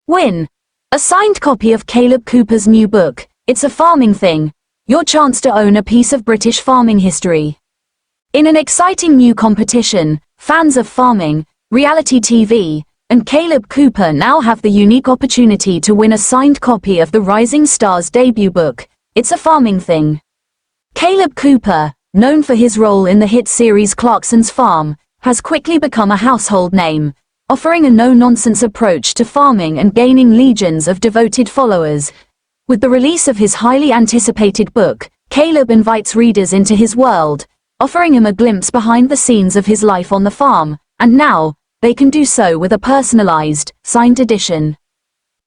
Win a signed copy of Kaleb Cooper's new book, It's a Farming Thing, your chance to own a piece of British farming history. In an exciting new competition, fans of farming, reality TV, and Kaleb Cooper now have the unique opportunity to win a signed copy of the rising star's debut book, It's a Farming Thing. Kaleb Cooper, known for his role in the hit series Clarkson's Farm, has quickly become a household name, offering a no-nonsense approach to farming and gaining legions of devoted followers. With the release of his highly anticipated book, Kaleb invites readers into his world, offering him a glimpse behind the scenes of his life on the farm, and now, they can do so with a personalized, signed edition.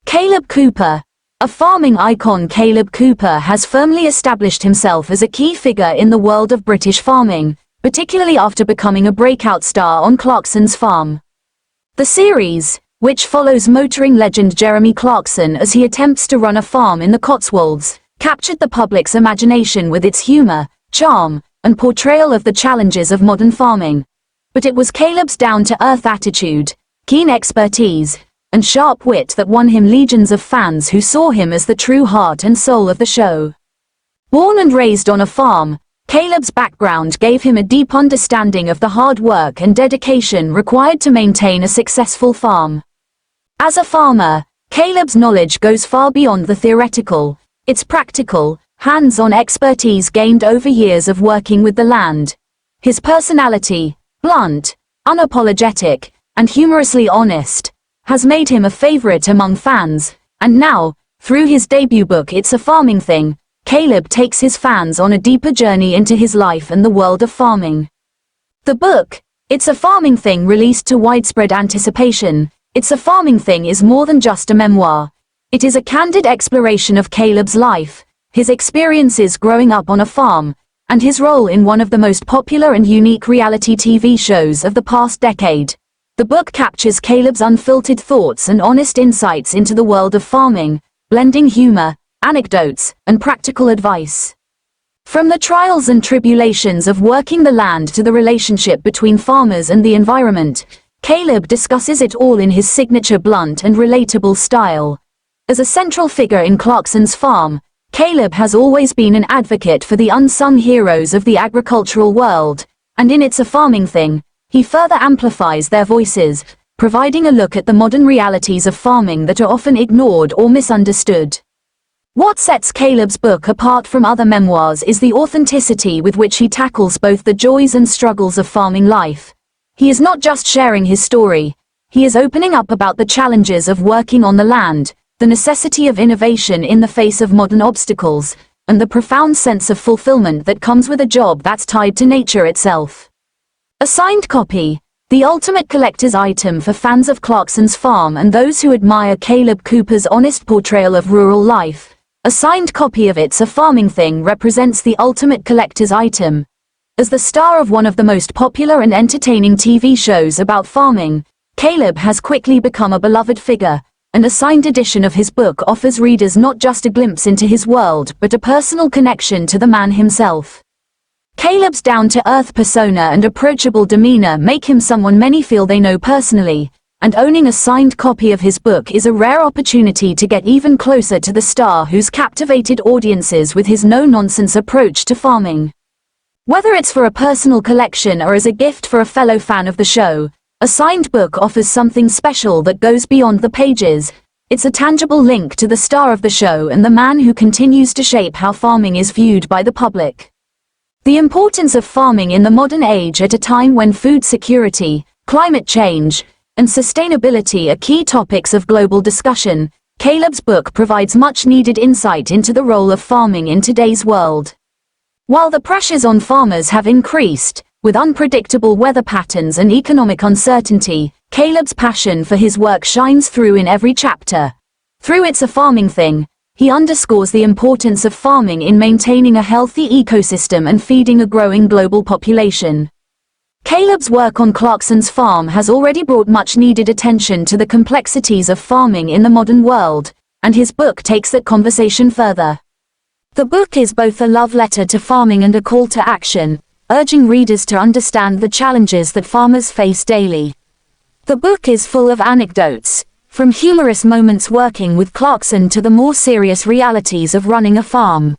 Kaleb Cooper. A farming icon, Kaleb Cooper has firmly established himself as a key figure in the world of British farming, particularly after becoming a breakout star on Clarkson's Farm. The series, which follows motoring legend Jeremy Clarkson as he attempts to run a farm in the Cotswolds, captured the public's imagination with its humor, charm, and portrayal of the challenges of modern farming. But it was Kaleb's down-to-earth attitude, keen expertise, and sharp wit that won him legions of fans who saw him as the true heart and soul of the show. Born and raised on a farm, Kaleb's background gave him a deep understanding of the hard work and dedication required to maintain a successful farm. As a farmer, Kaleb's knowledge goes far beyond the theoretical. It's practical, hands-on expertise gained over years of working with the land. His personality, blunt, unapologetic, and humorously honest, has made him a favorite among fans, and now, through his debut book It's a Farming Thing, Kaleb takes his fans on a deeper journey into his life and the world of farming. The book, It's a Farming Thing, released to widespread anticipation. It's a Farming Thing is more than just a memoir. It is a candid exploration of Kaleb's life, his experiences growing up on a farm, and his role in one of the most popular and unique reality TV shows of the past decade. The book captures Kaleb's unfiltered thoughts and honest insights into the world of farming, blending humor, anecdotes, and practical advice. From the trials and tribulations of working the land to the relationship between farmers and the environment, Kaleb discusses it all in his signature blunt and relatable style. As a central figure in Clarkson's Farm, Kaleb has always been an advocate for the unsung heroes of the agricultural world, and in It's a Farming Thing, he further amplifies their voices, providing a look at the modern realities of farming that are often ignored or misunderstood. What sets Kaleb's book apart from other memoirs is the authenticity with which he tackles both the joys and struggles of farming life. He is not just sharing his story, he is opening up about the challenges of working on the land, the necessity of innovation in the face of modern obstacles, and the profound sense of fulfillment that comes with a job that's tied to nature itself. A signed copy, the ultimate collector's item for fans of Clarkson's Farm and those who admire Kaleb Cooper's honest portrayal of rural life. A signed copy of It's a Farming Thing represents the ultimate collector's item. As the star of one of the most popular and entertaining TV shows about farming, Kaleb has quickly become a beloved figure, and a signed edition of his book offers readers not just a glimpse into his world but a personal connection to the man himself. Kaleb's down-to-earth persona and approachable demeanor make him someone many feel they know personally, and owning a signed copy of his book is a rare opportunity to get even closer to the star who's captivated audiences with his no-nonsense approach to farming. Whether it's for a personal collection or as a gift for a fellow fan of the show, a signed book offers something special that goes beyond the pages. It's a tangible link to the star of the show and the man who continues to shape how farming is viewed by the public. The importance of farming in the modern age at a time when food security, climate change, and sustainability are key topics of global discussion, Kaleb's book provides much-needed insight into the role of farming in today's world. While the pressures on farmers have increased, with unpredictable weather patterns and economic uncertainty, Kaleb's passion for his work shines through in every chapter. Through It's a Farming Thing, he underscores the importance of farming in maintaining a healthy ecosystem and feeding a growing global population. Kaleb's work on Clarkson's Farm has already brought much-needed attention to the complexities of farming in the modern world, and his book takes that conversation further. The book is both a love letter to farming and a call to action, urging readers to understand the challenges that farmers face daily. The book is full of anecdotes, From humorous moments working with Clarkson to the more serious realities of running a farm.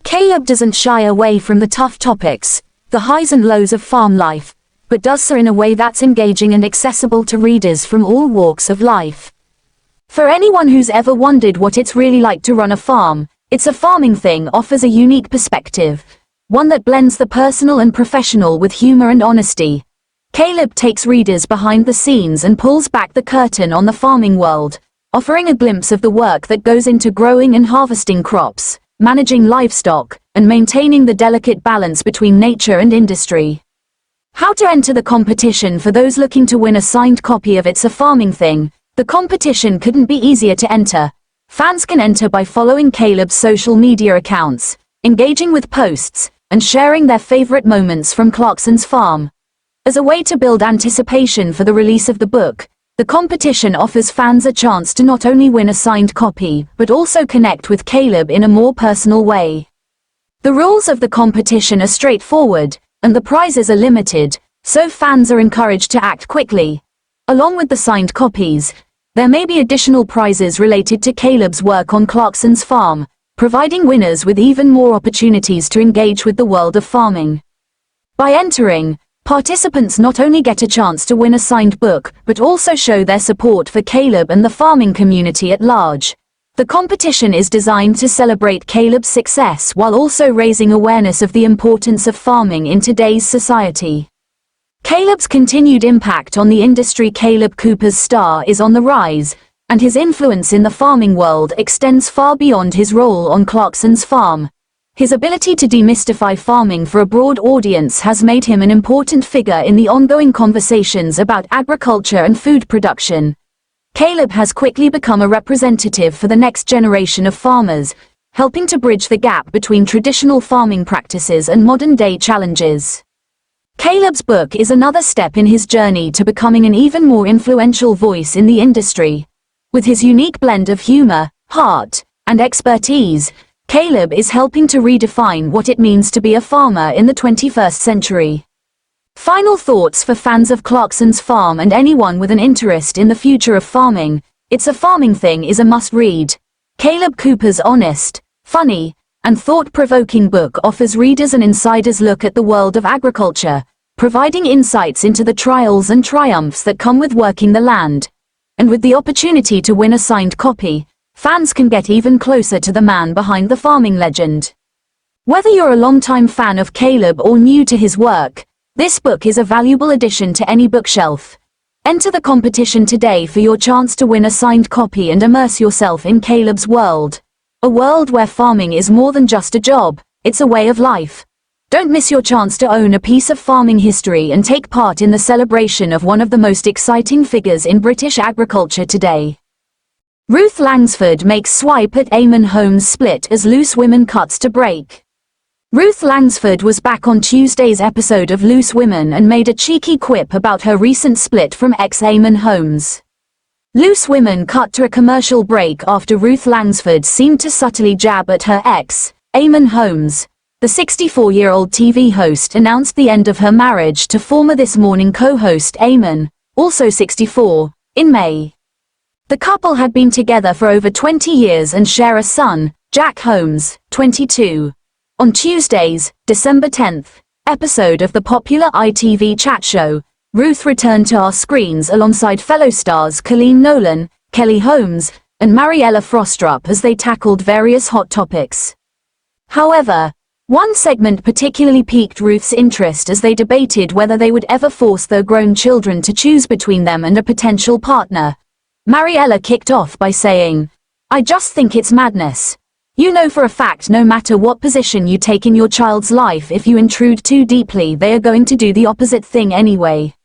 Kaleb doesn't shy away from the tough topics, the highs and lows of farm life, but does so in a way that's engaging and accessible to readers from all walks of life. For anyone who's ever wondered what it's really like to run a farm, It's a Farming Thing offers a unique perspective, one that blends the personal and professional with humor and honesty. Kaleb takes readers behind the scenes and pulls back the curtain on the farming world, offering a glimpse of the work that goes into growing and harvesting crops, managing livestock, and maintaining the delicate balance between nature and industry. How to enter the competition. For those looking to win a signed copy of It's a Farming Thing, the competition couldn't be easier to enter. Fans can enter by following Kaleb's social media accounts, engaging with posts, and sharing their favorite moments from Clarkson's farm. As a way to build anticipation for the release of the book, the competition offers fans a chance to not only win a signed copy, but also connect with Kaleb in a more personal way. The rules of the competition are straightforward, and the prizes are limited, so fans are encouraged to act quickly. Along with the signed copies, there may be additional prizes related to Kaleb's work on Clarkson's farm, providing winners with even more opportunities to engage with the world of farming. By entering, participants not only get a chance to win a signed book, but also show their support for Kaleb and the farming community at large. The competition is designed to celebrate Kaleb's success while also raising awareness of the importance of farming in today's society. Kaleb's continued impact on the industry. Kaleb Cooper's star is on the rise, and his influence in the farming world extends far beyond his role on Clarkson's farm. His ability to demystify farming for a broad audience has made him an important figure in the ongoing conversations about agriculture and food production. Kaleb has quickly become a representative for the next generation of farmers, helping to bridge the gap between traditional farming practices and modern-day challenges. Kaleb's book is another step in his journey to becoming an even more influential voice in the industry. With his unique blend of humor, heart, and expertise, Kaleb is helping to redefine what it means to be a farmer in the 21st century. Final thoughts for fans of Clarkson's farm and anyone with an interest in the future of farming. It's a Farming Thing is a must-read. Kaleb Cooper's honest, funny, and thought-provoking book offers readers an insider's look at the world of agriculture, providing insights into the trials and triumphs that come with working the land. And with the opportunity to win a signed copy, fans can get even closer to the man behind the farming legend. Whether you're a longtime fan of Kaleb or new to his work, this book is a valuable addition to any bookshelf. Enter the competition today for your chance to win a signed copy and immerse yourself in Kaleb's world. A world where farming is more than just a job, it's a way of life. Don't miss your chance to own a piece of farming history and take part in the celebration of one of the most exciting figures in British agriculture today. Ruth Langsford makes swipe at Eamon Holmes' split as Loose Women cuts to break. Ruth Langsford was back on Tuesday's episode of Loose Women and made a cheeky quip about her recent split from ex-Eamon Holmes. Loose Women cut to a commercial break after Ruth Langsford seemed to subtly jab at her ex, Eamon Holmes. The 64-year-old TV host announced the end of her marriage to former This Morning co-host Eamon, also 64, in May. The couple had been together for over 20 years and share a son, Jack Holmes, 22. On Tuesday's, December 10th, episode of the popular ITV chat show, Ruth returned to our screens alongside fellow stars Colleen Nolan, Kelly Holmes, and Mariella Frostrup as they tackled various hot topics. However, one segment particularly piqued Ruth's interest as they debated whether they would ever force their grown children to choose between them and a potential partner. Mariella kicked off by saying, "I just think it's madness. You know for a fact no matter what position you take in your child's life, if you intrude too deeply they are going to do the opposite thing anyway."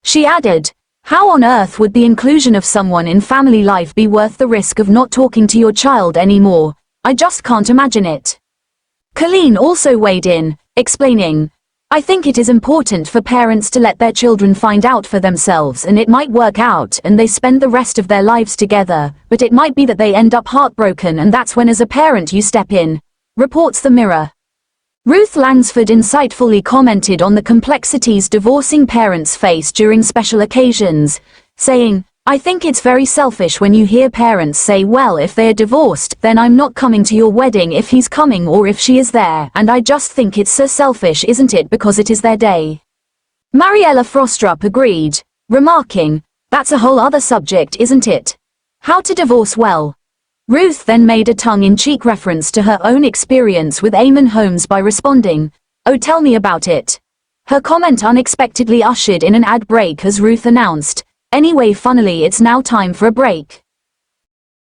She added, "How on earth would the inclusion of someone in family life be worth the risk of not talking to your child anymore? I just can't imagine it." Colleen also weighed in, explaining, "I think it is important for parents to let their children find out for themselves, and it might work out and they spend the rest of their lives together, but it might be that they end up heartbroken, and that's when as a parent you step in," reports The Mirror. Ruth Langsford insightfully commented on the complexities divorcing parents face during special occasions, saying, I think it's very selfish when you hear parents say, well, if they're divorced, then I'm not coming to your wedding if he's coming or if she is there, and I just think it's so selfish, isn't it, because it is their day. Mariella Frostrup agreed, remarking, that's a whole other subject, isn't it? How to divorce well. Ruth then made a tongue-in-cheek reference to her own experience with Eamon Holmes by responding, oh, tell me about it. Her comment unexpectedly ushered in an ad break as Ruth announced, anyway, funnily, it's now time for a break.